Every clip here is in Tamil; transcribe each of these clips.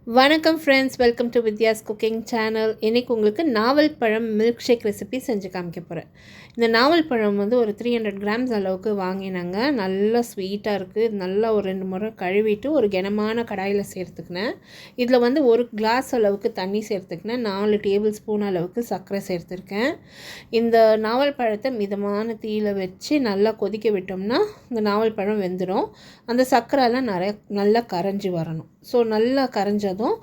வணக்கம் friends, welcome to Vidya's cooking channel. இன்றைக்கி உங்களுக்கு நாவல் பழம் மில்க் ஷேக் ரெசிபி செஞ்சு காமிக்க போகிறேன். இந்த நாவல் பழம் வந்து ஒரு 300 கிராம்ஸ் அளவுக்கு வாங்கினாங்க. நல்லா ஸ்வீட்டாக இருக்குது. நல்லா ஒரு 2 முறை கழுவிட்டு ஒரு கனமான கடாயில் சேர்த்துக்கினேன். இதில் வந்து ஒரு கிளாஸ் அளவுக்கு தண்ணி சேர்த்துக்கினேன். 4 டேபிள் ஸ்பூன் அளவுக்கு சர்க்கரை சேர்த்துருக்கேன். இந்த நாவல் பழத்தை மிதமான தீயில் வச்சு நல்லா கொதிக்க விட்டோம்னா இந்த நாவல் பழம் வெந்துடும். அந்த சர்க்கரைலாம் நல்லா கரைஞ்சி வரணும். ஸோ நல்லா கரைஞ்சதும்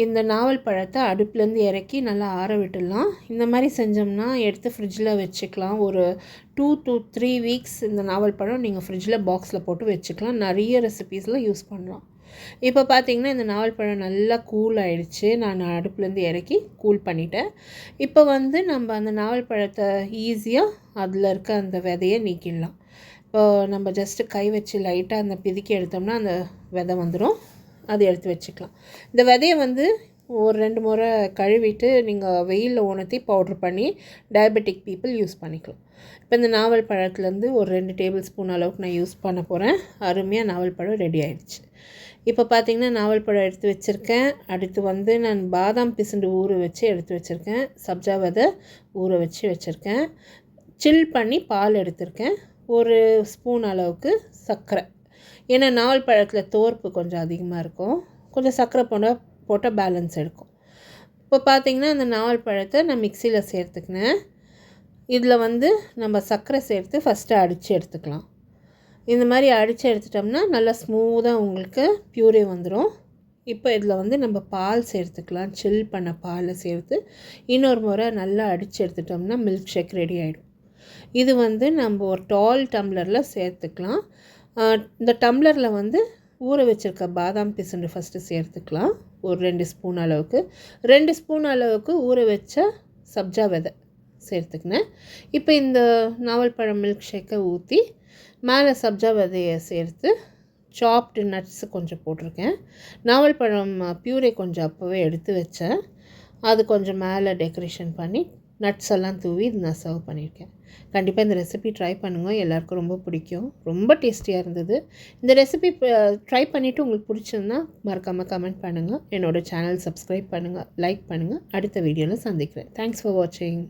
இந்த நாவல் பழத்தை அடுப்புலேருந்து இறக்கி நல்லா ஆற விட்டுடலாம். இந்த மாதிரி செஞ்சோம்னா எடுத்து ஃப்ரிட்ஜில் வச்சுக்கலாம். ஒரு 2 to 3 வீக்ஸ் இந்த நாவல் பழம் நீங்கள் ஃப்ரிட்ஜில் பாக்ஸில் போட்டு வச்சுக்கலாம். நிறைய ரெசிபீஸில் யூஸ் பண்ணலாம். இப்போ பார்த்திங்கன்னா இந்த நாவல் பழம் நல்லா கூல் ஆகிடுச்சு. நான் அடுப்புலேருந்து இறக்கி கூல் பண்ணிட்டேன். இப்போ வந்து நம்ம அந்த நாவல் பழத்தை ஈஸியாக அதில் இருக்க அந்த விதையை நீக்கிடலாம். இப்போ நம்ம ஜஸ்ட்டு கை வச்சு லைட்டாக அந்த பிதுக்கி எடுத்தோம்னா அந்த விதை வந்துடும். அது எடுத்து வச்சுக்கலாம். இந்த விதையை வந்து ஒரு 2 முறை கழுவிட்டு நீங்கள் வெயிலில் உணர்த்தி பவுட்ரு பண்ணி டயபெட்டிக் பீப்புள் யூஸ் பண்ணிக்கலாம். இப்போ இந்த நாவல் பழத்துலேருந்து ஒரு 2 டேபிள் ஸ்பூன் அளவுக்கு நான் யூஸ் பண்ண போகிறேன். அருமையாக நாவல் பழம் ரெடி ஆகிடுச்சு. இப்போ பார்த்திங்கன்னா நாவல் பழம் எடுத்து வச்சுருக்கேன். அடுத்து வந்து நான் பாதாம் பிசுண்டு ஊற வச்சு எடுத்து வச்சுருக்கேன். சப்ஜா விதை ஊற வச்சுருக்கேன். சில் பண்ணி பால் எடுத்திருக்கேன். ஒரு ஸ்பூன் அளவுக்கு சர்க்கரை. ஏன்னா நாவல் பழத்தில் தோற்பு கொஞ்சம் அதிகமாக இருக்கும். கொஞ்சம் சர்க்கரை போட்டால் பேலன்ஸ் எடுக்கும். இப்போ பார்த்திங்கன்னா அந்த நாவல் பழத்தை நான் மிக்சியில் சேர்த்துக்கினேன். இதில் வந்து நம்ம சர்க்கரை சேர்த்து ஃபஸ்ட்டு அடித்து எடுத்துக்கலாம். இந்த மாதிரி அடித்து எடுத்துட்டோம்னா நல்லா ஸ்மூத்தாக உங்களுக்கு பியூரே வந்துடும். இப்போ இதில் வந்து நம்ம பால் சேர்த்துக்கலாம். சில் பண்ண பாலை சேர்த்து இன்னொரு முறை நல்லா அடித்து எடுத்துட்டோம்னா மில்க் ஷேக் ரெடி ஆகிடும். இது வந்து நம்ம ஒரு டால் டம்ளரில் சேர்த்துக்கலாம். இந்த டம்ளரில் வந்து ஊற வச்சுருக்க பாதாம் பிசுண்டு ஃபஸ்ட்டு சேர்த்துக்கலாம். ஒரு 2 ஸ்பூன் அளவுக்கு 2 ஸ்பூன் அளவுக்கு ஊற வச்ச சப்ஜா விதை சேர்த்துக்கினேன். இப்போ இந்த நாவல் பழம் மில்க் ஷேக்கை ஊற்றி மேலே சப்ஜா விதையை சேர்த்து சாப்டு நட்ஸு கொஞ்சம் போட்டிருக்கேன். நாவல் பழம் பியூரே கொஞ்சம் அப்போவே எடுத்து வச்சேன். அது கொஞ்சம் மேலே டெக்கரேஷன் பண்ணி நட்ஸ் எல்லாம் தூவி இது நான் சர்வ் பண்ணியிருக்கேன். கண்டிப்பாக இந்த ரெசிபி ட்ரை பண்ணுங்கள். எல்லாருக்கும் ரொம்ப பிடிக்கும். ரொம்ப டேஸ்டியாக இருந்தது. இந்த ரெசிபி ட்ரை பண்ணிவிட்டு உங்களுக்கு பிடிச்சிருந்தா மறக்காமல் கமெண்ட் பண்ணுங்கள். என்னோடய சேனல் சப்ஸ்கிரைப் பண்ணுங்கள், லைக் பண்ணுங்கள். அடுத்த வீடியோவில் சந்திக்கிறேன். தேங்க்ஸ் ஃபார் வாட்சிங்.